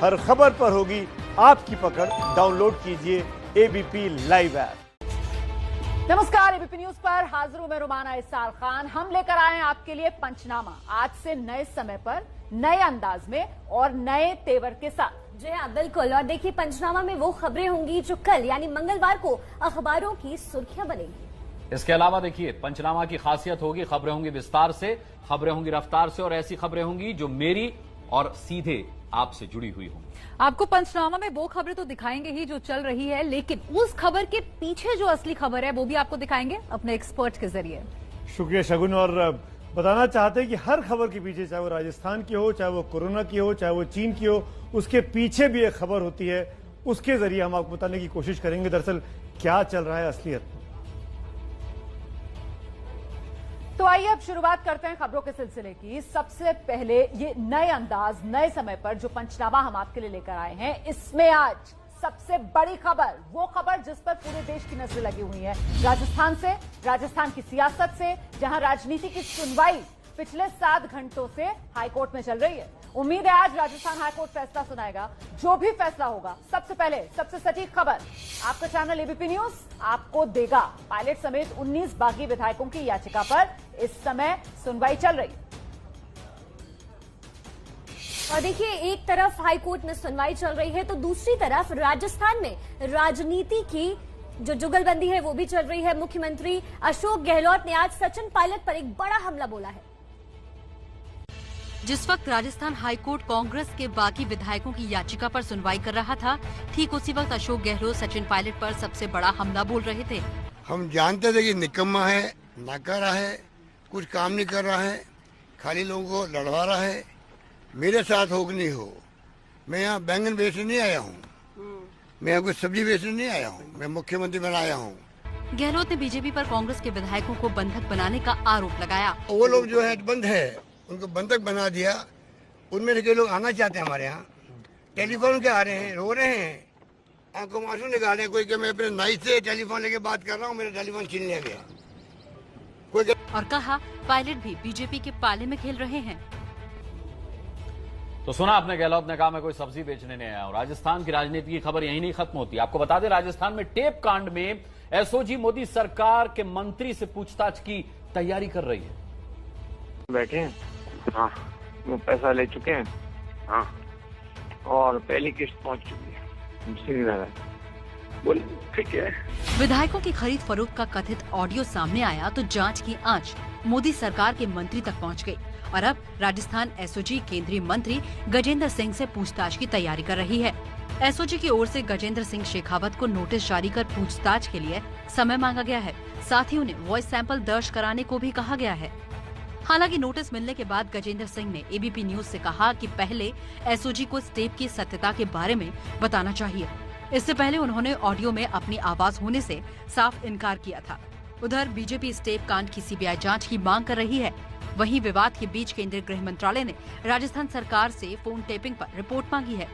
हर खबर पर होगी आपकी पकड़। डाउनलोड कीजिए एबीपी लाइव ऐप। नमस्कार, एबीपी न्यूज पर हाजिर हूं मैं रुमाना इसाल खान। हम लेकर आए हैं आपके लिए पंचनामा, आज से नए समय पर, नए अंदाज में और नए तेवर के साथ। जी हाँ, बिल्कुल। और देखिए, पंचनामा में वो खबरें होंगी जो कल यानी मंगलवार को अखबारों की सुर्खियां बनेंगी। इसके अलावा देखिए, पंचनामा की खासियत होगी, खबरें होंगी विस्तार से, खबरें होंगी रफ्तार से, और ऐसी खबरें होंगी जो मेरी और सीधे आपसे जुड़ी हुई होंगी। आपको पंचनामा में वो खबरें तो दिखाएंगे ही जो चल रही है, लेकिन उस खबर के पीछे जो असली खबर है वो भी आपको दिखाएंगे अपने एक्सपर्ट के जरिए। शुक्रिया शगुन। और बताना चाहते हैं कि हर खबर के पीछे, चाहे वो राजस्थान की हो, चाहे वो कोरोना की हो, चाहे वो चीन की हो, उसके पीछे भी एक खबर होती है। उसके जरिए हम आपको बताने की कोशिश करेंगे दरअसल क्या चल रहा है असलियत। तो आइए अब शुरुआत करते हैं खबरों के सिलसिले की। सबसे पहले ये नए अंदाज, नए समय पर जो पंचनामा हम आपके लिए लेकर आए हैं, इसमें आज सबसे बड़ी खबर, वो खबर जिस पर पूरे देश की नजरें लगी हुई है, राजस्थान से, राजस्थान की सियासत से, जहां राजनीति की सुनवाई पिछले 7 घंटों से हाईकोर्ट में चल रही है। उम्मीद है आज राजस्थान हाईकोर्ट फैसला सुनाएगा। जो भी फैसला होगा, सबसे पहले सबसे सटीक खबर आपका चैनल एबीपी न्यूज आपको देगा। पायलट समेत 19 बागी विधायकों की याचिका पर इस समय सुनवाई चल रही है। और देखिए, एक तरफ हाईकोर्ट में सुनवाई चल रही है तो दूसरी तरफ राजस्थान में राजनीति की जो जुगलबंदी है वो भी चल रही है। मुख्यमंत्री अशोक गहलोत ने आज सचिन पायलट पर एक बड़ा हमला बोला है। जिस वक्त राजस्थान हाईकोर्ट कांग्रेस के बाकी विधायकों की याचिका पर सुनवाई कर रहा था, ठीक उसी वक्त अशोक गहलोत सचिन पायलट पर सबसे बड़ा हमला बोल रहे थे। हम जानते थे कि निकम्मा है, नाकारा है, कुछ काम नहीं कर रहा है, खाली लोगों को लड़वा रहा है। मेरे साथ हो कि नहीं हो, मैं यहाँ बैंगन बेचने नहीं आया हूँ, मैं यहाँ कुछ सब्जी बेचने नहीं आया हूँ, मैं मुख्यमंत्री बना आया हूँ। गहलोत ने बीजेपी पर कांग्रेस के विधायकों को बंधक बनाने का आरोप लगाया। वो लोग जो है बंद है, उनको बंधक बना दिया। उनमें से कई लोग आना चाहते हैं हमारे यहाँ, टेलीफोन के आ रहे हैं, रो रहे हैं, आंखों में आंसू निकाल रहे हैं। कोई कि मैं अपने नाई से टेलीफोन लेके बात कर रहा हूँ, मेरा टेलीफोन छीन लिया गया। कोई और कहा पायलट भी बीजेपी के पाले में खेल रहे हैं। तो सुना आपने, गहलोत ने कहा मैं कोई सब्जी बेचने नहीं आया हूं। राजस्थान की राजनीति की खबर यहीं नहीं खत्म होती। आपको बता दें, राजस्थान में टेप कांड में एसओजी मोदी सरकार के मंत्री से पूछताछ की तैयारी कर रही है। बैठे हैं, हाँ, वो पैसा ले चुके हैं, हाँ, और पहली किस्त पहुंच चुकी है। बोले ठीक है। विधायकों की खरीद फरोख्त का कथित ऑडियो सामने आया तो जांच की आंच मोदी सरकार के मंत्री तक पहुंच गई और अब राजस्थान एसओजी केंद्रीय मंत्री गजेंद्र सिंह से पूछताछ की तैयारी कर रही है। एसओजी की ओर से गजेंद्र सिंह शेखावत को नोटिस जारी कर पूछताछ के लिए समय मांगा गया है। साथ ही उन्हें वॉइस सैंपल दर्ज कराने को भी कहा गया है। हालांकि नोटिस मिलने के बाद गजेंद्र सिंह ने एबीपी न्यूज से कहा कि पहले एसओजी को इस टेप की सत्यता के बारे में बताना चाहिए। इससे पहले उन्होंने ऑडियो में अपनी आवाज होने से साफ इनकार किया था। उधर बीजेपी इस टेप कांड की सीबीआई जांच की मांग कर रही है। वहीं विवाद के बीच केंद्रीय गृह मंत्रालय ने राजस्थान सरकार से फोन टेपिंग पर रिपोर्ट मांगी है।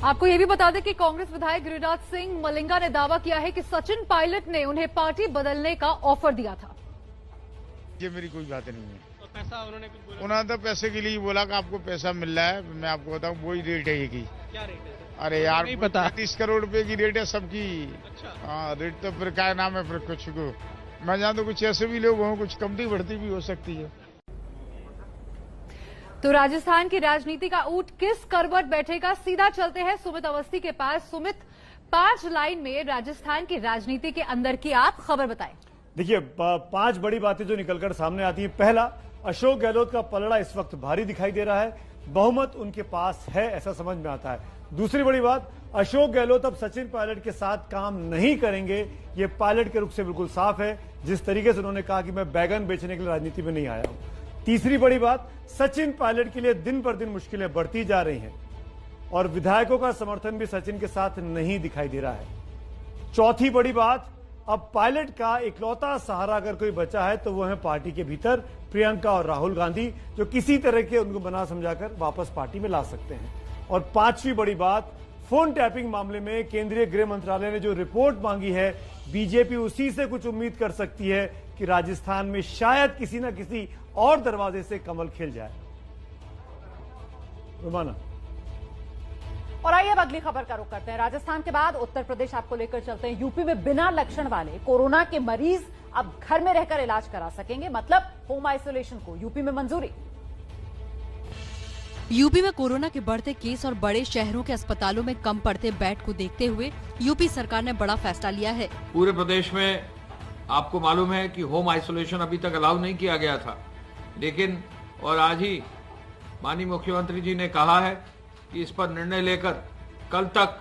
आपको ये भी बता दें कि कांग्रेस विधायक गिरिराज सिंह मलिंगा ने दावा किया है कि सचिन पायलट ने उन्हें पार्टी बदलने का ऑफर दिया था। ये मेरी कोई बात नहीं है। तो पैसा उन्होंने तो पैसे के लिए बोला कि आपको पैसा मिल रहा है। मैं आपको बताऊं, वही रेट है ये की। क्या रेट है? अरे यार, नहीं पता। 30 करोड़ रुपए की रेट है सबकी। अच्छा। हाँ, रेट तो फिर क्या नाम है, फिर कुछ को मैं जानता हूं, कुछ ऐसे भी लोग हों, कुछ कमती बढ़ती भी हो सकती है। तो राजस्थान की राजनीति का ऊंट किस करवट बैठेगा, सीधा चलते हैं सुमित अवस्थी के पास। सुमित, 5 लाइन में राजस्थान की राजनीति के अंदर की आप खबर बताएं। देखिए, 5 बड़ी बातें जो निकलकर सामने आती है। पहला, अशोक गहलोत का पलड़ा इस वक्त भारी दिखाई दे रहा है, बहुमत उनके पास है ऐसा समझ में आता है। दूसरी बड़ी बात, अशोक गहलोत अब सचिन पायलट के साथ काम नहीं करेंगे, ये पायलट के रुख से बिल्कुल साफ है, जिस तरीके से उन्होंने कहा कि मैं बैगन बेचने के लिए राजनीति में नहीं आया हूं। तीसरी बड़ी बात, सचिन पायलट के लिए दिन पर दिन मुश्किलें बढ़ती जा रही हैं और विधायकों का समर्थन भी सचिन के साथ नहीं दिखाई दे रहा है। चौथी बड़ी बात, अब पायलट का इकलौता सहारा अगर कोई बचा है तो वो है पार्टी के भीतर प्रियंका और राहुल गांधी, जो किसी तरह के उनको बना समझाकर वापस पार्टी में ला सकते हैं। और पांचवी बड़ी बात, फोन टैपिंग मामले में केंद्रीय गृह मंत्रालय ने जो रिपोर्ट मांगी है, बीजेपी उसी से कुछ उम्मीद कर सकती है कि राजस्थान में शायद किसी न किसी और दरवाजे से कमल खिल जाए। रुमाना। और आइए अब अगली खबर का रुख करते हैं। राजस्थान के बाद उत्तर प्रदेश आपको लेकर चलते हैं। यूपी में बिना लक्षण वाले कोरोना के मरीज अब घर में रहकर इलाज करा सकेंगे, मतलब होम आइसोलेशन को यूपी में मंजूरी। यूपी में कोरोना के बढ़ते केस और बड़े शहरों के अस्पतालों में कम पड़ते बेड को देखते हुए यूपी सरकार ने बड़ा फैसला लिया है। पूरे प्रदेश में आपको मालूम है कि होम आइसोलेशन अभी तक अलाउ नहीं किया गया था, लेकिन और आज ही माननीय मुख्यमंत्री जी ने कहा है कि इस पर निर्णय लेकर कल तक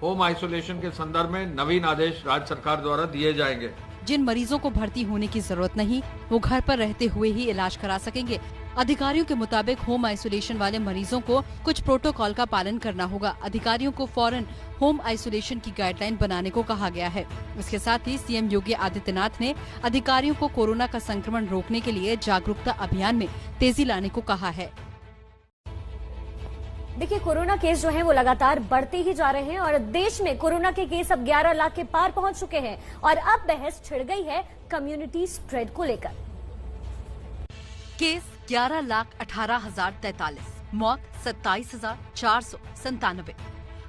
होम आइसोलेशन के संदर्भ में नवीन आदेश राज्य सरकार द्वारा दिए जाएंगे। जिन मरीजों को भर्ती होने की जरूरत नहीं, वो घर पर रहते हुए ही इलाज करा सकेंगे। अधिकारियों के मुताबिक होम आइसोलेशन वाले मरीजों को कुछ प्रोटोकॉल का पालन करना होगा। अधिकारियों को फौरन होम आइसोलेशन की गाइडलाइन बनाने को कहा गया है। इसके साथ ही सीएम योगी आदित्यनाथ ने अधिकारियों को कोरोना का संक्रमण रोकने के लिए जागरूकता अभियान में तेजी लाने को कहा है। देखिए, कोरोना केस जो हैं वो लगातार बढ़ते ही जा रहे हैं और देश में कोरोना के केस अब 11 लाख के पार पहुंच चुके हैं और अब बहस छिड़ गई है कम्युनिटी स्प्रेड को लेकर। केस 11,18,043, मौत 27,497।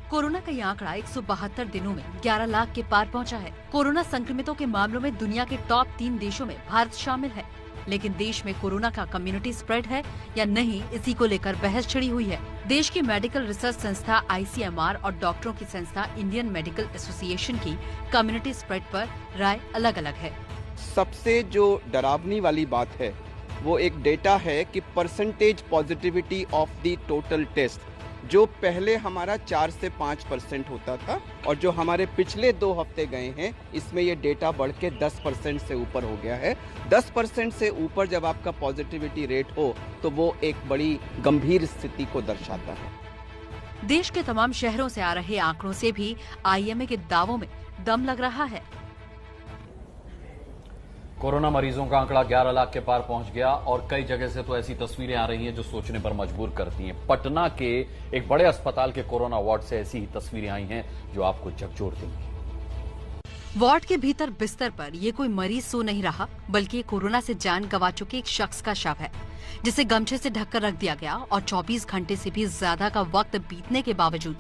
कोरोना का ये आंकड़ा 172 दिनों में 11 लाख के पार पहुंचा है। कोरोना संक्रमितों के मामलों में दुनिया के टॉप 3 देशों में भारत शामिल है, लेकिन देश में कोरोना का कम्युनिटी स्प्रेड है या नहीं, इसी को लेकर बहस छिड़ी हुई है। देश की मेडिकल रिसर्च संस्था ICMR और डॉक्टरों की संस्था इंडियन मेडिकल एसोसिएशन की कम्युनिटी स्प्रेड पर राय अलग अलग है। सबसे जो डरावनी वाली बात है वो एक डेटा है कि percentage positivity of the total test, जो पहले हमारा 4 से 5% होता था और जो हमारे पिछले 2 हफ्ते गए हैं इसमें ये डेटा बढ़ के 10% से ऊपर हो गया है। 10% से ऊपर जब आपका पॉजिटिविटी रेट हो तो वो एक बड़ी गंभीर स्थिति को दर्शाता है। देश के तमाम शहरों से आ रहे आंकड़ों से भी IMA के दावों में दम लग रहा है। कोरोना मरीजों का आंकड़ा 11 लाख के पार पहुंच गया और कई जगह से तो ऐसी तस्वीरें आ रही हैं जो सोचने पर मजबूर करती हैं। पटना के एक बड़े अस्पताल के कोरोना वार्ड से ऐसी ही तस्वीरें आई हैं जो आपको झकझोर देंगी। वार्ड के भीतर बिस्तर पर ये कोई मरीज सो नहीं रहा, बल्कि कोरोना से जान गंवा चुके एक शख्स का शव है, जिसे गमछे से ढककर रख दिया गया और 24 घंटे से भी ज्यादा का वक्त बीतने के बावजूद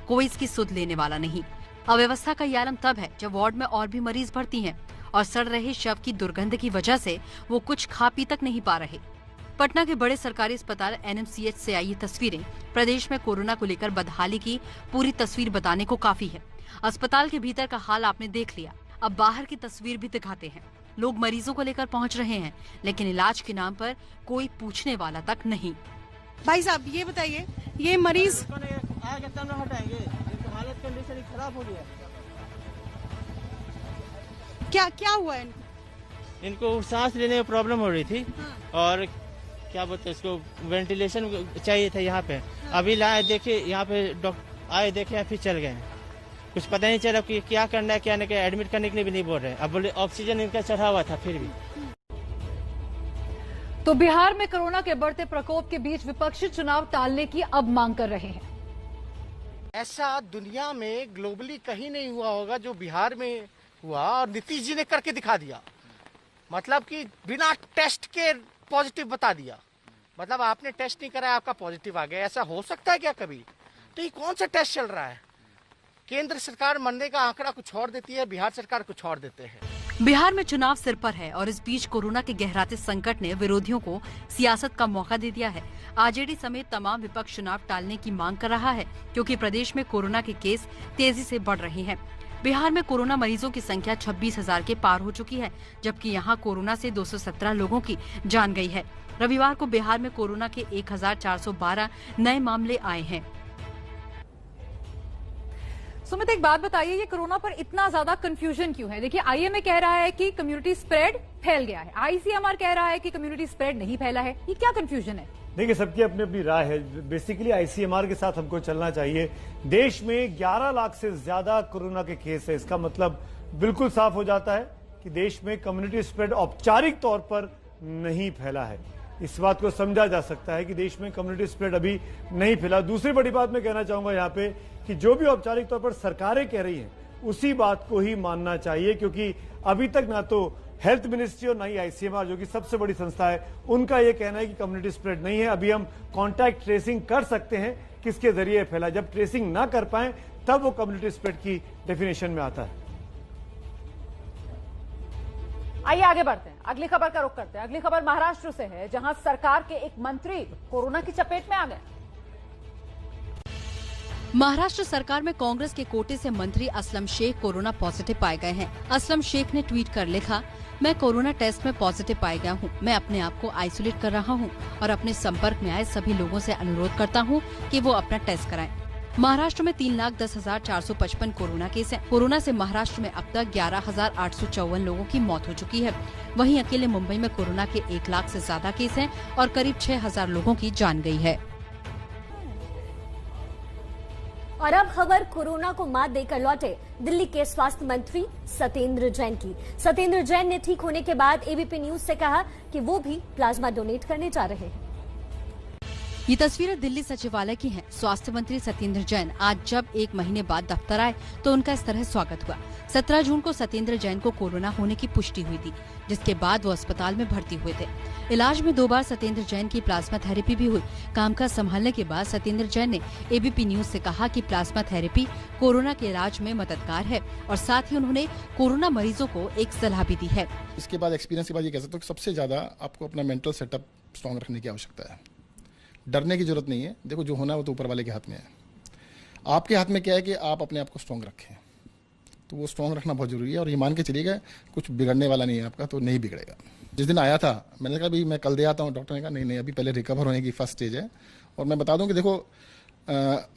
कोई इसकी सुध लेने वाला नहीं। अव्यवस्था का ये आलम तब है जब वार्ड में और भी मरीज भर्ती हैं और सड़ रहे शव की दुर्गंध की वजह से वो कुछ खा पी तक नहीं पा रहे। पटना के बड़े सरकारी अस्पताल NMCH से आई ये तस्वीरें प्रदेश में कोरोना को लेकर बदहाली की पूरी तस्वीर बताने को काफी है। अस्पताल के भीतर का हाल आपने देख लिया, अब बाहर की तस्वीर भी दिखाते हैं। लोग मरीजों को लेकर पहुंच रहे हैं, लेकिन इलाज के नाम पर कोई पूछने वाला तक नहीं। भाई साहब ये बताइए, ये मरीज हालत कंडीशन खराब हो गया, क्या हुआ है इनको सांस लेने में प्रॉब्लम हो रही थी। हाँ। और क्या बोलते हैं इसको, वेंटिलेशन चाहिए था यहाँ पे। हाँ। अभी लाए देखे यहाँ पे डॉक्टर आए देखे फिर चल गए, कुछ पता नहीं चला कि क्या करना है क्या नहीं, एडमिट करने के लिए भी नहीं बोल रहे। अब बोले ऑक्सीजन इनका चढ़ा हुआ था फिर भी। तो बिहार में कोरोना के बढ़ते प्रकोप के बीच विपक्षी चुनाव टालने की अब मांग कर रहे हैं। ऐसा दुनिया में ग्लोबली कहीं नहीं हुआ होगा जो बिहार में हुआ और नीतीश जी ने करके दिखा दिया। मतलब कि बिना टेस्ट के पॉजिटिव बता दिया, मतलब आपने टेस्ट नहीं कराया आपका पॉजिटिव आ गया। ऐसा हो सकता है क्या कभी? तो ये कौन सा टेस्ट चल रहा है? केंद्र सरकार मरने का आंकड़ा कुछ और देती है, बिहार सरकार कुछ और देते हैं। बिहार में चुनाव सिर पर है और इस बीच कोरोना के गहराते संकट ने विरोधियों को सियासत का मौका दे दिया है। आरजेडी समेत तमाम विपक्ष चुनाव टालने की मांग कर रहा है, क्योंकि प्रदेश में कोरोना के केस तेजी से बढ़ रहे हैं। बिहार में कोरोना मरीजों की संख्या 26,000 के पार हो चुकी है, जबकि यहां कोरोना से 217 लोगों की जान गई है। रविवार को बिहार में कोरोना के 1,412 नए मामले आए हैं। सुमित, एक बात बताइए, ये कोरोना पर इतना ज्यादा कंफ्यूजन क्यों है? देखिए, IMA कह रहा है कि कम्युनिटी स्प्रेड फैल गया है, ICMR कह रहा है कि कम्युनिटी स्प्रेड नहीं फैला है। ये क्या कंफ्यूजन है? देखिए, सबकी अपनी अपनी राय है। बेसिकली ICMR के साथ हमको चलना चाहिए। देश में 11 लाख से ज्यादा कोरोना के केस है, इसका मतलब बिल्कुल साफ हो जाता है कि देश में कम्युनिटी स्प्रेड औपचारिक तौर पर नहीं फैला है। इस बात को समझा जा सकता है कि देश में कम्युनिटी स्प्रेड अभी नहीं फैला। दूसरी बड़ी बात मैं कहना चाहूंगा यहाँ पे कि जो भी औपचारिक तौर पर सरकारें कह रही हैं उसी बात को ही मानना चाहिए, क्योंकि अभी तक ना तो हेल्थ मिनिस्ट्री और ना ही आईसीएमआर जो कि सबसे बड़ी संस्था है उनका यह कहना है कि कम्युनिटी स्प्रेड नहीं है। अभी हम कॉन्टैक्ट ट्रेसिंग कर सकते हैं किसके जरिए फैला, जब ट्रेसिंग ना कर पाए तब वो कम्युनिटी स्प्रेड की डेफिनेशन में आता है। आइए आगे बढ़ते हैं, अगली खबर का रुख करते हैं। अगली खबर महाराष्ट्र से है, जहां सरकार के एक मंत्री कोरोना की चपेट में आ गए। महाराष्ट्र सरकार में कांग्रेस के कोटे से मंत्री असलम शेख कोरोना पॉजिटिव पाए गए हैं। असलम शेख ने ट्वीट कर लिखा, मैं कोरोना टेस्ट में पॉजिटिव पाया गया हूं। मैं अपने आप को आइसोलेट कर रहा हूं और अपने संपर्क में आए सभी लोगों से अनुरोध करता हूं कि वो अपना टेस्ट कराएं। महाराष्ट्र में 3,10,455 कोरोना केस हैं। कोरोना से महाराष्ट्र में अब तक 11,854 लोगों की मौत हो चुकी है। वहीं अकेले मुंबई में कोरोना के 1 लाख से ज्यादा केस हैं और करीब 6,000 लोगों की जान गई है। और अब खबर कोरोना को मात देकर लौटे दिल्ली के स्वास्थ्य मंत्री सत्येंद्र जैन की। सत्येंद्र जैन ने ठीक होने के बाद एबीपी न्यूज से कहा कि वो भी प्लाज्मा डोनेट करने जा रहे हैं। ये तस्वीरें दिल्ली सचिवालय की हैं। स्वास्थ्य मंत्री सत्येंद्र जैन आज जब 1 महीने बाद दफ्तर आए तो उनका इस तरह स्वागत हुआ। 17 जून को सत्येंद्र जैन को कोरोना होने की पुष्टि हुई थी, जिसके बाद वो अस्पताल में भर्ती हुए थे। इलाज में 2 बार सत्येंद्र जैन की प्लाज्मा थेरेपी भी हुई। कामकाज संभालने के बाद सत्येंद्र जैन ने एबीपी न्यूज से कहा कि प्लाज्मा थेरेपी कोरोना के इलाज में मददगार है और साथ ही उन्होंने कोरोना मरीजों को एक सलाह भी दी है। इसके बाद एक्सपीरियंस के बाद ये कह सकते हो कि सबसे ज्यादा आपको अपना मेंटल सेटअप स्ट्रॉन्ग रखने की आवश्यकता है। डरने की जरूरत नहीं है। देखो, जो होना है वो तो ऊपर वाले के हाथ में है। आपके हाथ में क्या है कि आप अपने आप को स्ट्रॉन्ग रखें, तो वो स्ट्रॉन्ग रखना बहुत जरूरी है। और ये मान के चलिएगा कुछ बिगड़ने वाला नहीं है आपका, तो नहीं बिगड़ेगा। जिस दिन आया था मैंने कहा भी मैं कल दे आता हूँ, डॉक्टर ने कहा नहीं अभी पहले रिकवर होने की फर्स्ट स्टेज है। और मैं बता दूं कि देखो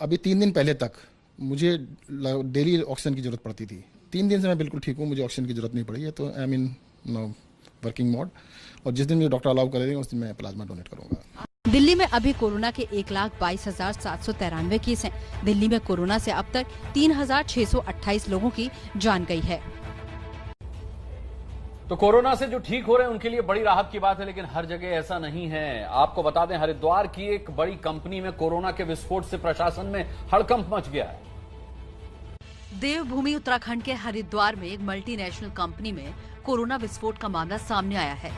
अभी 3 दिन पहले तक मुझे डेली ऑक्सीजन की जरूरत पड़ती थी। 3 दिन से मैं बिल्कुल ठीक हूँ, मुझे ऑक्सीजन की जरूरत नहीं पड़ी है। तो I am in working mode, और जिस दिन मुझे डॉक्टर अलाउ करेंगे उस दिन मैं प्लाज्मा डोनेट करूंगा। दिल्ली में अभी कोरोना के 1,22,793 केस हैं। दिल्ली में कोरोना से अब तक 3,628 लोगों की जान गई है। तो कोरोना से जो ठीक हो रहे हैं उनके लिए बड़ी राहत की बात है, लेकिन हर जगह ऐसा नहीं है। आपको बता दें, हरिद्वार की एक बड़ी कंपनी में कोरोना के विस्फोट से प्रशासन में हड़कंप मच गया है। देवभूमि उत्तराखंड के हरिद्वार में एक मल्टीनेशनल कंपनी में कोरोना विस्फोट का मामला सामने आया है।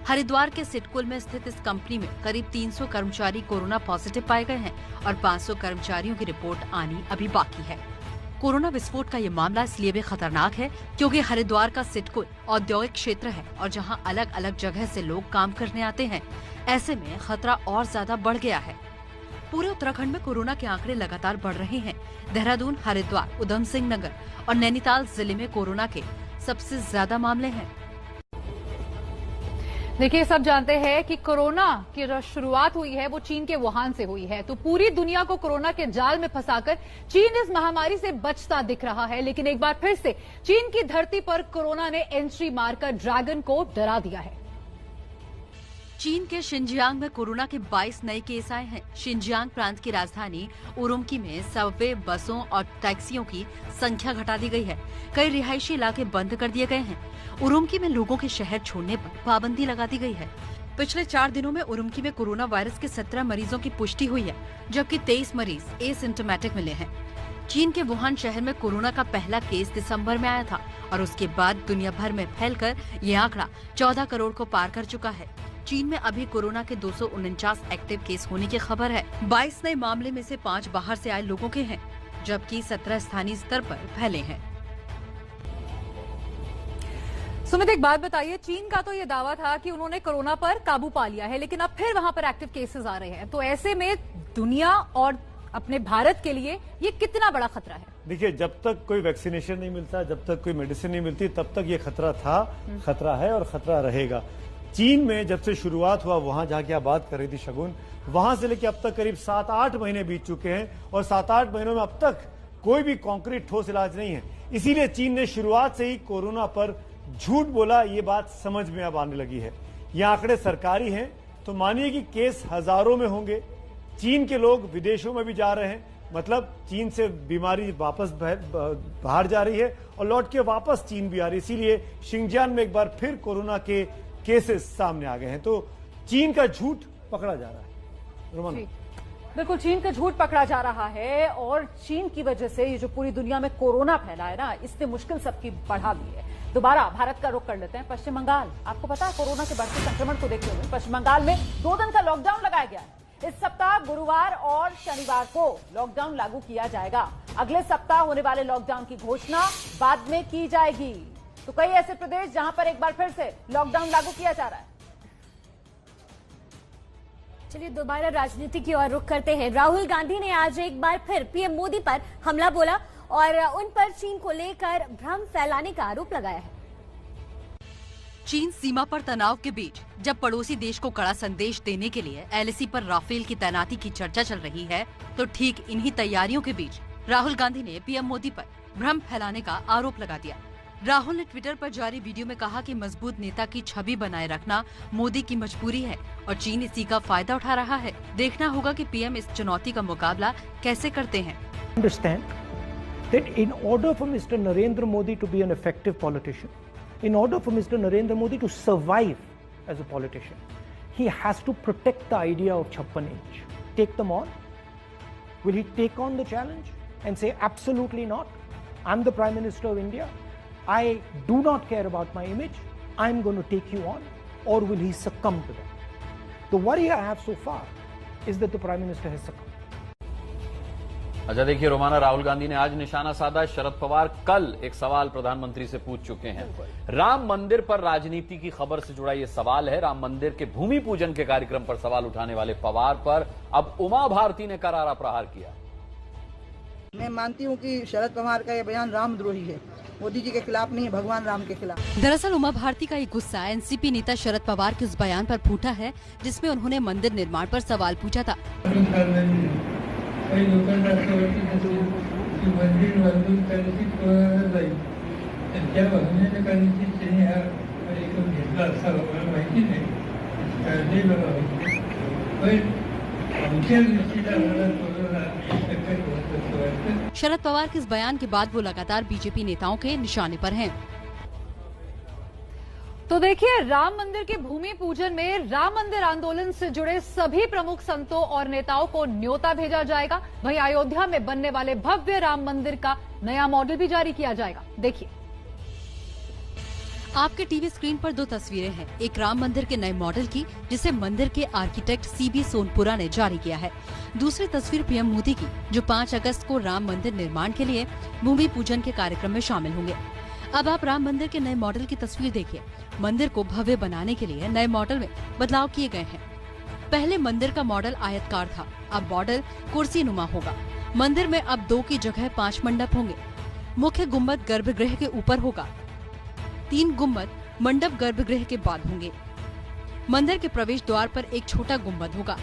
हरिद्वार के सिटकुल में स्थित इस कंपनी में करीब 300 कर्मचारी कोरोना पॉजिटिव पाए गए हैं और 500 कर्मचारियों की रिपोर्ट आनी अभी बाकी है। कोरोना विस्फोट का ये मामला इसलिए भी खतरनाक है क्योंकि हरिद्वार का सिटकुल औद्योगिक क्षेत्र है और जहां अलग अलग जगह से लोग काम करने आते हैं, ऐसे में खतरा और ज्यादा बढ़ गया है। पूरे उत्तराखंड में कोरोना के आंकड़े लगातार बढ़ रहे हैं। देहरादून, हरिद्वार, उधम सिंह नगर और नैनीताल जिले में कोरोना के सबसे ज्यादा मामले हैं। देखिए, सब जानते हैं कि कोरोना की जो शुरुआत हुई है वो चीन के वुहान से हुई है। तो पूरी दुनिया को कोरोना के जाल में फंसाकर चीन इस महामारी से बचता दिख रहा है, लेकिन एक बार फिर से चीन की धरती पर कोरोना ने एंट्री मारकर ड्रैगन को डरा दिया है। चीन के शिनजियांग में कोरोना के 22 नए केस आए हैं। शिनजियांग प्रांत की राजधानी उरुमकी में सबवे, बसों और टैक्सियों की संख्या घटा दी गई है। कई रिहायशी इलाके बंद कर दिए गए हैं। उरुमकी में लोगों के शहर छोड़ने पर पाबंदी लगा दी गई है। पिछले 4 दिनों में उरुमकी में कोरोना वायरस के 17 मरीजों की पुष्टि हुई है, जबकि 23 मरीज एसिम्टोमेटिक मिले हैं। चीन के वुहान शहर में कोरोना का पहला केस दिसंबर में आया था और उसके बाद दुनिया भर में फैलकर ये आंकड़ा 14 करोड़ को पार कर चुका है। चीन में अभी कोरोना के 249 एक्टिव केस होने की खबर है। 22 नए मामले में से 5 बाहर से आए लोगों के हैं, जबकि 17 स्थानीय स्तर पर फैले हैं। सुमित, एक बात बताइए, चीन का तो ये दावा था कि उन्होंने कोरोना पर काबू पा लिया है, लेकिन अब फिर वहां पर एक्टिव केसेस आ रहे हैं। तो ऐसे में दुनिया और अपने भारत के लिए ये कितना बड़ा खतरा है? देखिए, जब तक कोई वैक्सीनेशन नहीं मिलता, जब तक कोई मेडिसिन नहीं मिलती, तब तक ये खतरा था, खतरा है और खतरा रहेगा। चीन में जब से शुरुआत हुआ, वहां जहां की आप बात कर रही थी शगुन, वहां से लेकर अब तक करीब 7-8 महीने बीत चुके हैं और 7-8 महीनों में अब तक कोई भी कॉन्क्रीट ठोस इलाज नहीं है। इसीलिए चीन ने शुरुआत से ही कोरोना पर झूठ बोला। ये बात समझ में अब आने लगी है। ये आंकड़े सरकारी हैं, तो मानिए कि केस हजारों में होंगे। चीन के लोग विदेशों में भी जा रहे हैं, मतलब चीन से बीमारी वापस बाहर जा रही है और लौट के वापस चीन भी आ रही है। इसीलिए शिनजियांग में एक बार फिर कोरोना के केसेस सामने आ गए हैं। तो चीन का झूठ पकड़ा जा रहा है। रोमाना, बिल्कुल चीन का झूठ पकड़ा जा रहा है और चीन की वजह से ये जो पूरी दुनिया में कोरोना फैला है ना, इसने मुश्किल सबकी बढ़ा दी है। दोबारा भारत का रुख कर लेते हैं पश्चिम बंगाल। आपको पता है कोरोना के बढ़ते संक्रमण को देखते हुए पश्चिम बंगाल में 2 दिन का लॉकडाउन लगाया गया है। इस सप्ताह गुरुवार और शनिवार को लॉकडाउन लागू किया जाएगा। अगले सप्ताह होने वाले लॉकडाउन की घोषणा बाद में की जाएगी। तो कई ऐसे प्रदेश जहां पर एक बार फिर से लॉकडाउन लागू किया जा रहा है। चलिए दोबारा राजनीति की ओर रुख करते हैं। राहुल गांधी ने आज एक बार फिर पीएम मोदी पर हमला बोला और उन पर चीन को लेकर भ्रम फैलाने का आरोप लगाया है। चीन सीमा पर तनाव के बीच जब पड़ोसी देश को कड़ा संदेश देने के लिए एलएसी पर राफेल की तैनाती की चर्चा चल रही है, तो ठीक इन्हीं तैयारियों के बीच राहुल गांधी ने पीएम मोदी पर भ्रम फैलाने का आरोप लगा दिया। राहुल ने ट्विटर पर जारी वीडियो में कहा कि मजबूत नेता की छवि बनाए रखना मोदी की मजबूरी है और चीन इसी का फायदा उठा रहा है। देखना होगा कि पीएम इस चुनौती का मुकाबला कैसे करते हैं। Understand that in order for Mr. Narendra Modi to be an effective politician, in order for Mr. Narendra Modi to survive as a politician, he has to protect the idea of 56 inch. Take them on. Will he take on the challenge and say absolutely not? I'm the Prime Minister of India. I do not care about my image. I'm going to take you on. Or will he succumb to that? The worry I have so far is that the Prime Minister has succumbed. अच्छा देखिए रोमाना, राहुल गांधी ने आज निशाना साधा। शरद पवार कल एक सवाल प्रधानमंत्री से पूछ चुके हैं। राम मंदिर पर राजनीति की खबर से जुड़ा ये सवाल है। राम मंदिर के भूमि पूजन के कार्यक्रम पर सवाल उठाने वाले पवार पर अब उमा भारती ने करारा प्रहार किया। मैं मानती हूं कि शरद पवार का यह बयान रामद्रोही है, मोदी जी के खिलाफ नहीं, भगवान राम के खिलाफ। दरअसल उमा भारती का ये गुस्सा एनसीपी नेता शरद पवार के उस बयान पर फूटा है जिसमें उन्होंने मंदिर निर्माण पर सवाल पूछा था। काही लोकांना असं वाटतं की मंदिर बांधून करायची कोणाला जाईल, तर त्या बांधण्याच्या काळाची त्यांनी हा कार्यक्रम घेतला असावा मला माहिती नाही, नाही मला माहिती, पण आमच्या दृष्टीला आम्हाला कोरोना संकट होत असं वाटतं। शरद पवार के इस बयान के बाद वो लगातार बीजेपी नेताओं के निशाने पर हैं। तो देखिए, राम मंदिर के भूमि पूजन में राम मंदिर आंदोलन से जुड़े सभी प्रमुख संतों और नेताओं को न्योता भेजा जाएगा। वहीं अयोध्या में बनने वाले भव्य राम मंदिर का नया मॉडल भी जारी किया जाएगा। देखिए, आपके टीवी स्क्रीन पर 2 तस्वीरें हैं। एक राम मंदिर के नए मॉडल की, जिसे मंदिर के आर्किटेक्ट सीबी सोनपुरा ने जारी किया है। दूसरी तस्वीर पीएम मोदी की, जो 5 अगस्त को राम मंदिर निर्माण के लिए भूमि पूजन के कार्यक्रम में शामिल होंगे। अब आप राम मंदिर के नए मॉडल की तस्वीर देखिए। मंदिर को भव्य बनाने के लिए नए मॉडल में बदलाव किए गए हैं। पहले मंदिर का मॉडल आयतकार था, अब मॉडल कुर्सी नुमा होगा। मंदिर में अब 2 की जगह 5 मंडप होंगे। मुख्य गुम्बद गर्भगृह के ऊपर होगा। 3 गुम्बद मंडप गर्भगृह के बाद होंगे। मंदिर के प्रवेश द्वार पर एक छोटा गुम्बद होगा।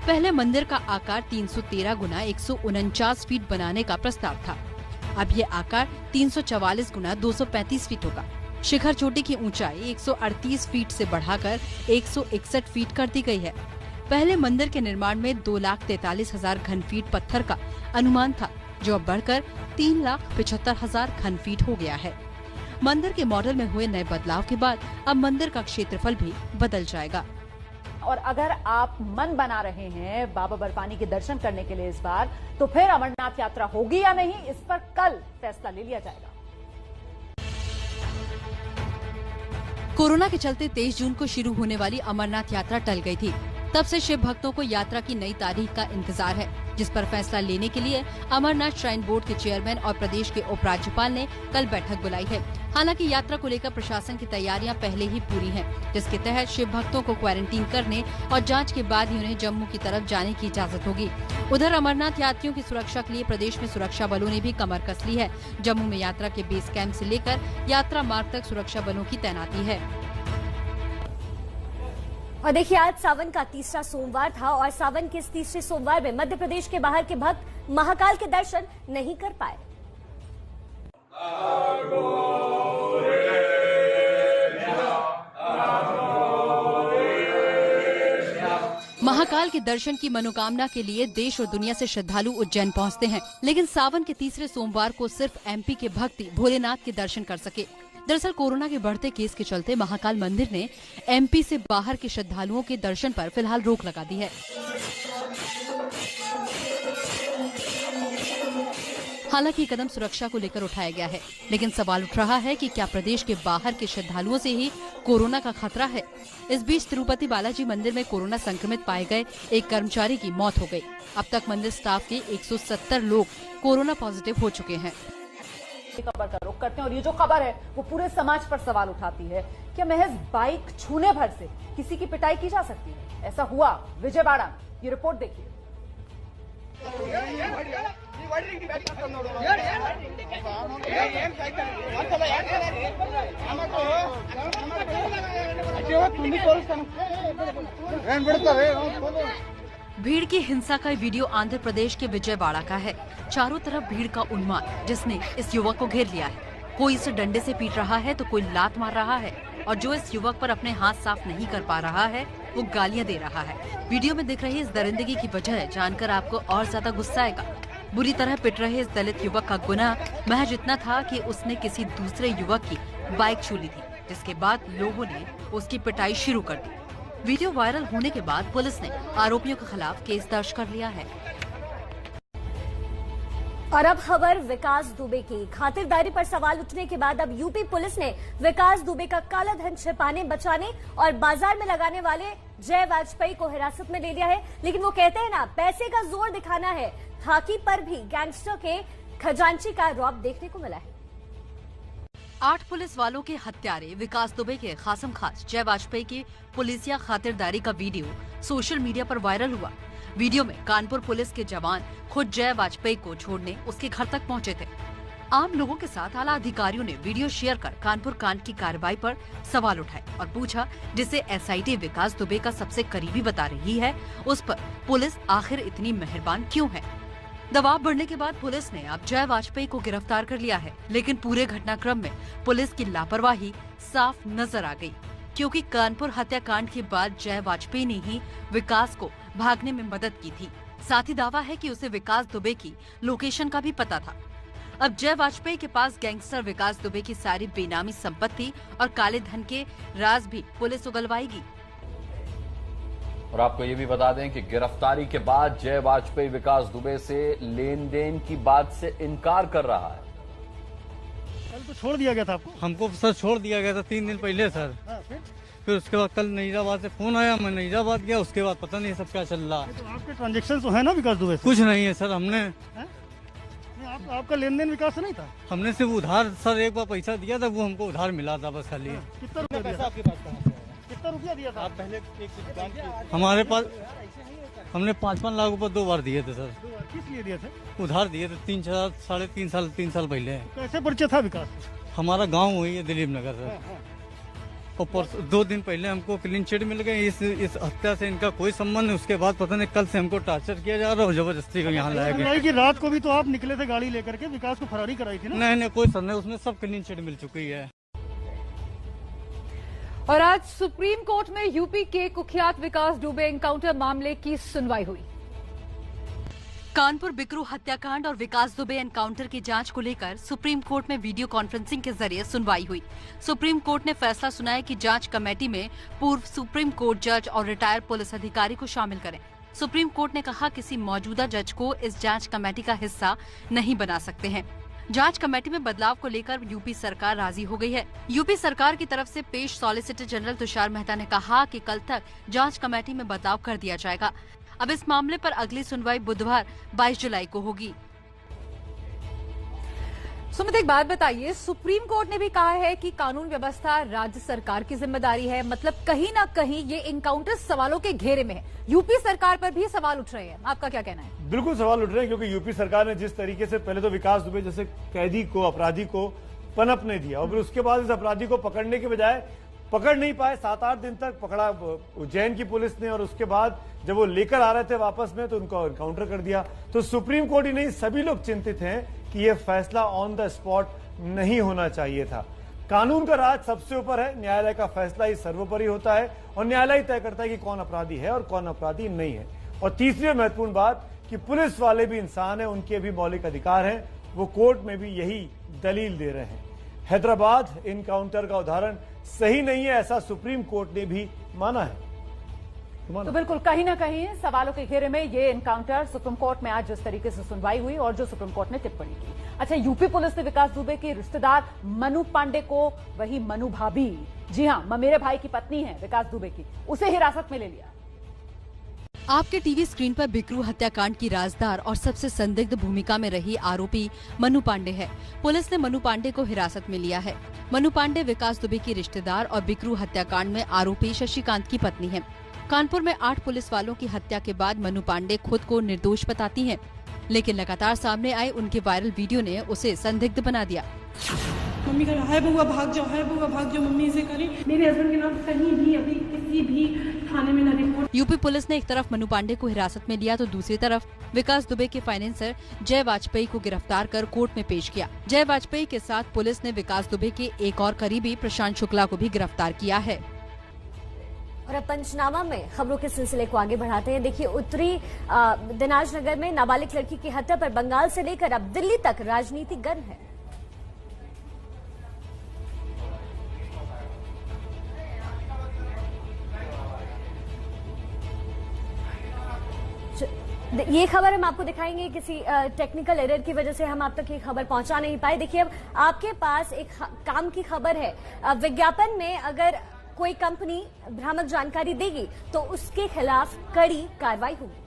पहले मंदिर का आकार 313 गुना 149 फीट बनाने का प्रस्ताव था। अब ये आकार 344 गुना 235 फीट होगा। शिखर चोटी की ऊंचाई 138 फीट से बढ़ाकर 161 फीट कर दी गई है। पहले मंदिर के निर्माण में 2,43,000 घन फीट पत्थर का अनुमान था, जो अब बढ़कर 3,75,000 घन फीट हो गया है। मंदिर के मॉडल में हुए नए बदलाव के बाद अब मंदिर का क्षेत्रफल भी बदल जाएगा। और अगर आप मन बना रहे हैं बाबा बर्फानी के दर्शन करने के लिए इस बार, तो फिर अमरनाथ यात्रा होगी या नहीं, इस पर कल फैसला ले लिया जाएगा। कोरोना के चलते 23 जून को शुरू होने वाली अमरनाथ यात्रा टल गई थी। तब से शिव भक्तों को यात्रा की नई तारीख का इंतजार है, जिस पर फैसला लेने के लिए अमरनाथ श्राइन बोर्ड के चेयरमैन और प्रदेश के उपराज्यपाल ने कल बैठक बुलाई है। हालांकि यात्रा को लेकर प्रशासन की तैयारियां पहले ही पूरी हैं, जिसके तहत शिव भक्तों को क्वारंटीन करने और जांच के बाद ही उन्हें जम्मू की तरफ जाने की इजाजत होगी। उधर अमरनाथ यात्रियों की सुरक्षा के लिए प्रदेश में सुरक्षा बलों ने भी कमर कस ली है। जम्मू में यात्रा के बेस कैंप से लेकर यात्रा मार्ग तक सुरक्षा बलों की तैनाती है। और देखिए, आज सावन का 3रा सोमवार था और सावन के इस 3रे सोमवार में मध्य प्रदेश के बाहर के भक्त महाकाल के दर्शन नहीं कर पाए। महाकाल के दर्शन की मनोकामना के लिए देश और दुनिया से श्रद्धालु उज्जैन पहुंचते हैं, लेकिन सावन के 3रे सोमवार को सिर्फ एमपी के भक्त भोलेनाथ के दर्शन कर सके। दरअसल कोरोना के बढ़ते केस के चलते महाकाल मंदिर ने एमपी से बाहर के श्रद्धालुओं के दर्शन पर फिलहाल रोक लगा दी है। हालांकि ये कदम सुरक्षा को लेकर उठाया गया है, लेकिन सवाल उठ रहा है कि क्या प्रदेश के बाहर के श्रद्धालुओं से ही कोरोना का खतरा है। इस बीच तिरुपति बालाजी मंदिर में कोरोना संक्रमित पाए गए एक कर्मचारी की मौत हो गई। अब तक मंदिर स्टाफ के 170 लोग कोरोना पॉजिटिव हो चुके हैं। खबर का रुख करते हैं और ये जो खबर है वो पूरे समाज पर सवाल उठाती है। क्या महज बाइक छूने भर से किसी की पिटाई की जा सकती है? ऐसा हुआ विजयवाड़ा। ये रिपोर्ट देखिए। भीड़ की हिंसा का वीडियो आंध्र प्रदेश के विजयवाड़ा का है। चारों तरफ भीड़ का उन्माद जिसने इस युवक को घेर लिया है। कोई इसे डंडे से पीट रहा है तो कोई लात मार रहा है और जो इस युवक पर अपने हाथ साफ नहीं कर पा रहा है वो गालियां दे रहा है। वीडियो में दिख रही इस दरिंदगी की वजह जानकर आपको और ज्यादा गुस्सा आएगा। बुरी तरह पिट रहे इस दलित युवक का गुनाह महज इतना था कि उसने किसी दूसरे युवक की बाइक छू ली थी, जिसके बाद लोगों ने उसकी पिटाई शुरू कर दी। वीडियो वायरल होने के बाद पुलिस ने आरोपियों के खिलाफ केस दर्ज कर लिया है। और अब खबर विकास दुबे की। खातिरदारी पर सवाल उठने के बाद अब यूपी पुलिस ने विकास दुबे का काला धन छिपाने, बचाने और बाजार में लगाने वाले जय वाजपेयी को हिरासत में ले लिया है। लेकिन वो कहते हैं ना, पैसे का जोर दिखाना है। खाकी पर भी गैंगस्टर के खजांची का रौब देखने को मिला है। 8 पुलिस वालों के हत्यारे विकास दुबे के खासम खास जय वाजपेयी की पुलिसिया खातिरदारी का वीडियो सोशल मीडिया पर वायरल हुआ। वीडियो में कानपुर पुलिस के जवान खुद जय वाजपेयी को छोड़ने उसके घर तक पहुंचे थे। आम लोगों के साथ आला अधिकारियों ने वीडियो शेयर कर कानपुर कांड की कार्रवाई पर सवाल उठाए और पूछा, जिसे एसआईटी विकास दुबे का सबसे करीबी बता रही है, उस पर पुलिस आखिर इतनी मेहरबान क्यों है? दबाव बढ़ने के बाद पुलिस ने अब जय वाजपेयी को गिरफ्तार कर लिया है, लेकिन पूरे घटनाक्रम में पुलिस की लापरवाही साफ नजर आ गई, क्योंकि कानपुर हत्याकांड के बाद जय वाजपेयी ने ही विकास को भागने में मदद की थी। साथ ही दावा है कि उसे विकास दुबे की लोकेशन का भी पता था। अब जय वाजपेयी के पास गैंगस्टर विकास दुबे की सारी बेनामी संपत्ति और काले धन के राज भी पुलिस उगलवाएगी। और आपको ये भी बता दें कि गिरफ्तारी के बाद जय वाजपेयी विकास दुबे से लेन देन की बात से इनकार कर रहा है। कल तो छोड़ दिया गया था आपको? हमको सर छोड़ दिया गया था 3 दिन पहले सर। फिर उसके बाद कल नईराबाद से फोन आया, मैं नईराबाद गया, उसके बाद पता नहीं सब क्या चल रहा है। तो आपके ट्रांजेक्शन तो है ना विकास दुबे से? कुछ नहीं है सर। हमने आपका लेन देन विकास से नहीं था? हमने सिर्फ उधार सर एक बार पैसा दिया था, वो हमको उधार मिला था बस खाली। कितना रुपया दिया? आपके पास कहाँ से आया? कितना रुपया दिया था? आप पहले हमारे पास हमने 5-5 लाख रुपए 2 बार दिए थे सर। किस लिए दिए थे? उधार दिए थे 3 साल पहले। कैसे परिचय था विकास? हमारा गांव हुई है दिलीप नगर सर। और 2 दिन पहले हमको क्लीन चिट मिल गए। इस हत्या से इनका कोई संबंध नहीं। उसके बाद पता नहीं कल से हमको टॉर्चर किया जा रहा है और जबरदस्ती को यहाँ लाया गया। कि रात को भी तो आप निकले थे गाड़ी लेकर के, विकास को फरारी कराई थी ना? नहीं कोई सर नहीं, उसमें सब क्लीन चिट मिल चुकी है। और आज सुप्रीम कोर्ट में यूपी के कुख्यात विकास दुबे एनकाउंटर मामले की सुनवाई हुई। कानपुर बिकरू हत्याकांड और विकास दुबे एनकाउंटर की जांच को लेकर सुप्रीम कोर्ट में वीडियो कॉन्फ्रेंसिंग के जरिए सुनवाई हुई। सुप्रीम कोर्ट ने फैसला सुनाया कि जांच कमेटी में पूर्व सुप्रीम कोर्ट जज और रिटायर्ड पुलिस अधिकारी को शामिल करें। सुप्रीम कोर्ट ने कहा किसी मौजूदा जज को इस जांच कमेटी का हिस्सा नहीं बना सकते हैं। जांच कमेटी में बदलाव को लेकर यूपी सरकार राजी हो गई है। यूपी सरकार की तरफ से पेश सॉलिसिटर जनरल तुषार मेहता ने कहा कि कल तक जांच कमेटी में बदलाव कर दिया जाएगा। अब इस मामले पर अगली सुनवाई बुधवार 22 जुलाई को होगी। सुमित, एक बात बताइए, सुप्रीम कोर्ट ने भी कहा है कि कानून व्यवस्था राज्य सरकार की जिम्मेदारी है, मतलब कहीं ना कहीं ये इनकाउंटर सवालों के घेरे में है। यूपी सरकार पर भी सवाल उठ रहे हैं, आपका क्या कहना है? बिल्कुल सवाल उठ रहे हैं, क्योंकि यूपी सरकार ने जिस तरीके से पहले तो विकास दुबे जैसे कैदी को, अपराधी को पनपने दिया और फिर उसके बाद इस अपराधी को पकड़ने के बजाय पकड़ नहीं पाए, 7-8 दिन तक पकड़ा उज्जैन की पुलिस ने और उसके बाद जब वो लेकर आ रहे थे वापस में तो उनको एनकाउंटर कर दिया। तो सुप्रीम कोर्ट ही नहीं, सभी लोग चिंतित हैं कि ये फैसला ऑन द स्पॉट नहीं होना चाहिए था। कानून का राज सबसे ऊपर है, न्यायालय का फैसला ही सर्वोपरि होता है और न्यायालय तय करता है कि कौन अपराधी है और कौन अपराधी नहीं है। और तीसरी महत्वपूर्ण बात कि पुलिस वाले भी इंसान हैं, उनके भी मौलिक अधिकार हैं, वो कोर्ट में भी यही दलील दे रहे हैं। हैदराबाद एनकाउंटर का उदाहरण सही नहीं है, ऐसा सुप्रीम कोर्ट ने भी माना है। तो बिल्कुल कहीं ना कहीं सवालों के घेरे में ये एनकाउंटर सुप्रीम कोर्ट में आज जिस तरीके से सुनवाई हुई और जो सुप्रीम कोर्ट ने टिप्पणी की। अच्छा, यूपी पुलिस ने विकास दुबे के रिश्तेदार मनु पांडे को, वही मनु भाभी, जी हां मेरे भाई की पत्नी है विकास दुबे की, उसे हिरासत में ले लिया। आपके टीवी स्क्रीन पर बिकरू हत्याकांड की राजदार और सबसे संदिग्ध भूमिका में रही आरोपी मनु पांडे है। पुलिस ने मनु पांडे को हिरासत में लिया है। मनु पांडे विकास दुबे की रिश्तेदार और बिकरू हत्याकांड में आरोपी शशिकांत की पत्नी है। कानपुर में 8 पुलिस वालों की हत्या के बाद मनु पांडे खुद को निर्दोष बताती हैं, लेकिन लगातार सामने आए उनके वायरल वीडियो ने उसे संदिग्ध बना दिया। मम्मी कह हाय बउआ भाग जाओ, हाय बउआ भाग जाओ, मम्मी से करी। मेरे हस्बैंड के नाम कहीं भी अभी किसी भी थाने में न रिपोर्ट। यूपी पुलिस ने एक तरफ मनु पांडे को हिरासत में लिया तो दूसरी तरफ विकास दुबे के फाइनेंसर जय वाजपेयी को गिरफ्तार कर कोर्ट में पेश किया। जय वाजपेयी के साथ पुलिस ने विकास दुबे के एक और करीबी प्रशांत शुक्ला को भी गिरफ्तार किया है। और अब पंचनामा में खबरों के सिलसिले को आगे बढ़ाते हैं। देखिए, उत्तरी दिनाज नगर में नाबालिग लड़की की हत्या पर बंगाल से लेकर अब दिल्ली तक राजनीति गर्म है। ये खबर हम आपको दिखाएंगे, किसी टेक्निकल एरर की वजह से हम आप तक ये खबर पहुंचा नहीं पाए। देखिए, अब आपके पास एक काम की खबर है। विज्ञापन में अगर कोई कंपनी भ्रामक जानकारी देगी तो उसके खिलाफ कड़ी कार्रवाई होगी।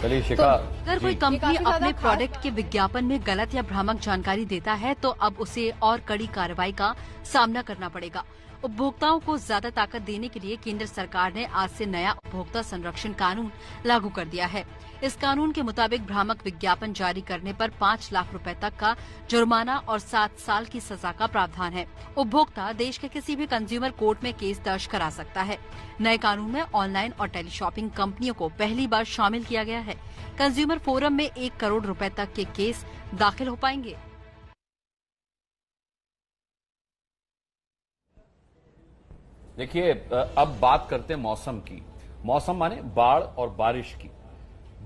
चलिए शिखा, अगर कोई कंपनी अपने प्रोडक्ट के विज्ञापन में गलत या भ्रामक जानकारी देता है तो अब उसे और कड़ी कार्रवाई का सामना करना पड़ेगा। उपभोक्ताओं को ज्यादा ताकत देने के लिए केंद्र सरकार ने आज से नया उपभोक्ता संरक्षण कानून लागू कर दिया है। इस कानून के मुताबिक भ्रामक विज्ञापन जारी करने पर 5 लाख रुपए तक का जुर्माना और 7 साल की सजा का प्रावधान है। उपभोक्ता देश के किसी भी कंज्यूमर कोर्ट में केस दर्ज करा सकता है। नए कानून में ऑनलाइन और टेलीशॉपिंग कंपनियों को पहली बार शामिल किया गया है। कंज्यूमर फोरम में 1 करोड़ रुपए तक के केस दाखिल हो पाएंगे। देखिए, अब बात करते हैं मौसम की। मौसम माने बाढ़ और बारिश की।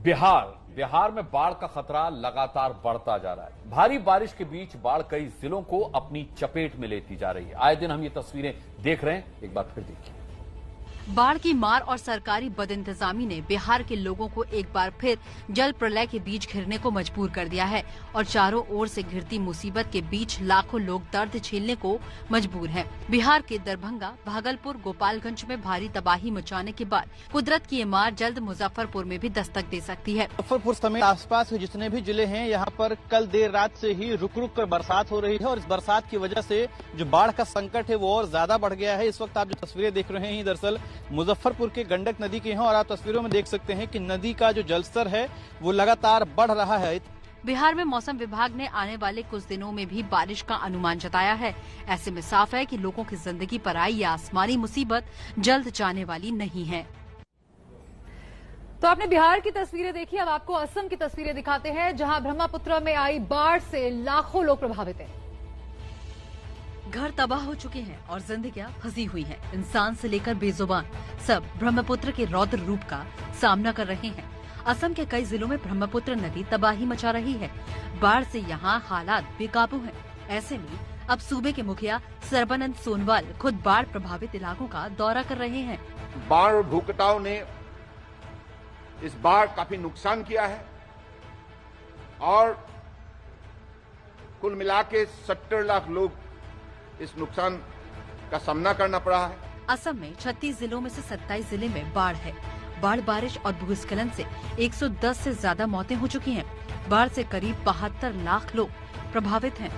बिहार में बाढ़ का खतरा लगातार बढ़ता जा रहा है। भारी बारिश के बीच बाढ़ कई जिलों को अपनी चपेट में लेती जा रही है। आए दिन हम ये तस्वीरें देख रहे हैं, एक बार फिर देखिए। बाढ़ की मार और सरकारी बदइंतजामी ने बिहार के लोगों को एक बार फिर जल प्रलय के बीच घिरने को मजबूर कर दिया है और चारों ओर से घिरती मुसीबत के बीच लाखों लोग दर्द झेलने को मजबूर हैं। बिहार के दरभंगा, भागलपुर, गोपालगंज में भारी तबाही मचाने के बाद कुदरत की ये मार जल्द मुजफ्फरपुर में भी दस्तक दे सकती है। मुजफ्फरपुर समेत आसपास के जितने भी जिले हैं, यहाँ पर कल देर रात से ही रुक रुक कर बरसात हो रही है और इस बरसात की वजह से जो बाढ़ का संकट है वो और ज्यादा बढ़ गया है। इस वक्त आप जो तस्वीरें देख रहे हैं दरअसल मुजफ्फरपुर के गंडक नदी की हैं और आप तस्वीरों में देख सकते हैं कि नदी का जो जलस्तर है वो लगातार बढ़ रहा है। बिहार में मौसम विभाग ने आने वाले कुछ दिनों में भी बारिश का अनुमान जताया है। ऐसे में साफ है कि लोगों की जिंदगी पर आई ये आसमानी मुसीबत जल्द जाने वाली नहीं है। तो आपने बिहार की तस्वीरें देखी, अब आपको असम की तस्वीरें दिखाते हैं, जहां ब्रह्मपुत्र में आई बाढ़ से लाखों लोग प्रभावित हैं। घर तबाह हो चुके हैं और जिंदगियां फंसी हुई हैं। इंसान से लेकर बेजुबान सब ब्रह्मपुत्र के रौद्र रूप का सामना कर रहे हैं। असम के कई जिलों में ब्रह्मपुत्र नदी तबाही मचा रही है। बाढ़ से यहां हालात बेकाबू हैं। ऐसे में अब सूबे के मुखिया सर्बानंद सोनोवाल खुद बाढ़ प्रभावित इलाकों का दौरा कर रहे हैं। बाढ़ और भूकटाव ने इस बार काफी नुकसान किया है और कुल मिला के 70 लाख लोग इस नुकसान का सामना करना पड़ा है। असम में 36 जिलों में से 27 जिले में बाढ़ है। बाढ़, बारिश और भूस्खलन से 110 से ज्यादा मौतें हो चुकी हैं। बाढ़ से करीब 72 लाख लोग प्रभावित हैं।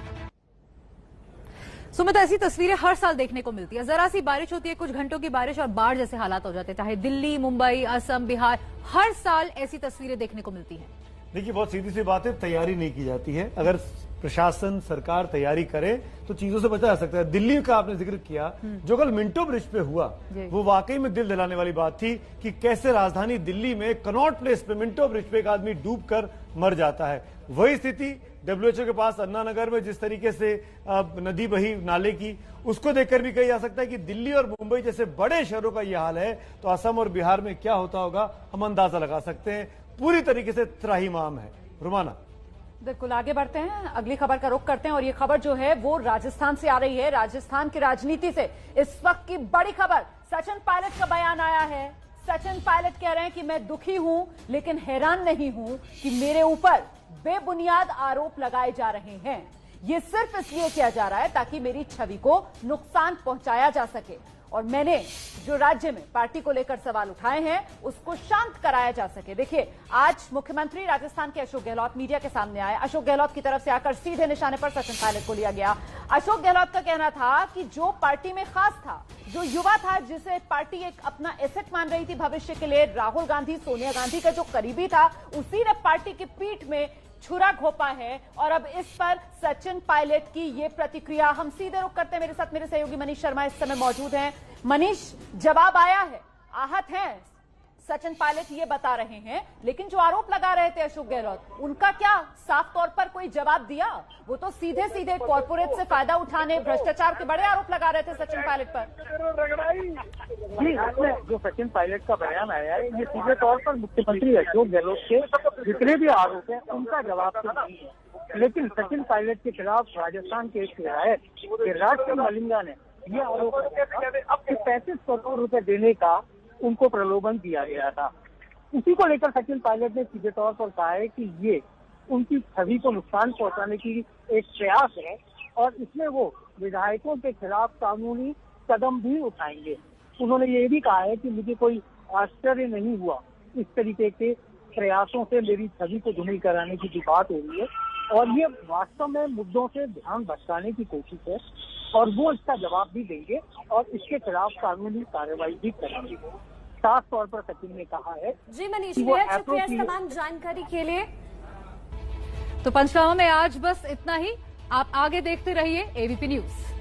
सुमित, ऐसी तस्वीरें हर साल देखने को मिलती है। जरा सी बारिश होती है, कुछ घंटों की बारिश और बाढ़ जैसे हालात हो जाते हैं। चाहे दिल्ली, मुंबई, असम, बिहार, हर साल ऐसी तस्वीरें देखने को मिलती हैं। देखिए, बहुत सीधी सी बात है, तैयारी नहीं की जाती है। अगर प्रशासन, सरकार तैयारी करे तो चीजों से बचा जा सकता है। दिल्ली का आपने जिक्र किया, जो कल मिंटो ब्रिज पे हुआ, वो वाकई में दिल दिलाने वाली बात थी कि कैसे राजधानी दिल्ली में कनॉट प्लेस पे मिंटो ब्रिज पे एक आदमी डूबकर मर जाता है। वही स्थिति WHO के पास अन्ना नगर में जिस तरीके से नदी बही नाले की, उसको देखकर भी कहा जा सकता है कि दिल्ली और मुंबई जैसे बड़े शहरों का यह हाल है तो असम और बिहार में क्या होता होगा हम अंदाजा लगा सकते हैं। पूरी तरीके से त्राहिमाम है। रुमाना, बिल्कुल, आगे बढ़ते हैं, अगली खबर का रुख करते हैं और ये खबर जो है वो राजस्थान से आ रही है। राजस्थान की राजनीति से इस वक्त की बड़ी खबर, सचिन पायलट का बयान आया है। सचिन पायलट कह रहे हैं कि मैं दुखी हूं लेकिन हैरान नहीं हूं कि मेरे ऊपर बेबुनियाद आरोप लगाए जा रहे हैं। ये सिर्फ इसलिए किया जा रहा है ताकि मेरी छवि को नुकसान पहुंचाया जा सके और मैंने जो राज्य में पार्टी को लेकर सवाल उठाए हैं उसको शांत कराया जा सके। देखिए, आज मुख्यमंत्री राजस्थान के अशोक गहलोत मीडिया के सामने आए। अशोक गहलोत की तरफ से आकर सीधे निशाने पर सचिन पायलट को लिया गया। अशोक गहलोत का कहना था कि जो पार्टी में खास था, जो युवा था, जिसे पार्टी एक अपना एसेट मान रही थी भविष्य के लिए, राहुल गांधी, सोनिया गांधी का जो करीबी था, उसी ने पार्टी की पीठ में छुरा घोंपा है। और अब इस पर सचिन पायलट की ये प्रतिक्रिया। हम सीधे रुख करते हैं, मेरे साथ मेरे सहयोगी मनीष शर्मा इस समय मौजूद हैं। मनीष, जवाब आया है, आहत हैं सचिन पायलट ये बता रहे हैं, लेकिन जो आरोप लगा रहे थे अशोक गहलोत, उनका क्या साफ तौर पर कोई जवाब दिया? वो तो सीधे सीधे कॉर्पोरेट से फायदा उठाने, भ्रष्टाचार के बड़े आरोप लगा रहे थे सचिन पायलट पर। जी, इसमें जो सचिन पायलट का बयान आया है, ये सीधे तौर पर मुख्यमंत्री अशोक गहलोत के जितने भी आरोप हैं उनका जवाब तो नहीं है। लेकिन सचिन पायलट के खिलाफ राजस्थान के एक विधायक राज मलिंगा ने ये आरोप लगाया कि 35 करोड़ रुपए देने का उनको प्रलोभन दिया गया था। उसी को लेकर सचिन पायलट ने सीधे तौर पर कहा है कि ये उनकी छवि को नुकसान पहुंचाने की एक प्रयास है और इसमें वो विधायकों के खिलाफ कानूनी कदम भी उठाएंगे। उन्होंने ये भी कहा है कि मुझे कोई आश्चर्य नहीं हुआ इस तरीके के प्रयासों से मेरी छवि को धूमिल कराने की जो बात हो रही है, और ये वास्तव में मुद्दों से ध्यान भटकाने की कोशिश है और वो इसका जवाब भी देंगे और इसके खिलाफ कानूनी कार्रवाई भी करेंगे। साफ तौर पर सचिन ने कहा है। जी मनीष, बेहद शुक्रिया इस तमाम जानकारी के लिए। तो पंचनामा में आज बस इतना ही। आप आगे देखते रहिए एबीपी न्यूज।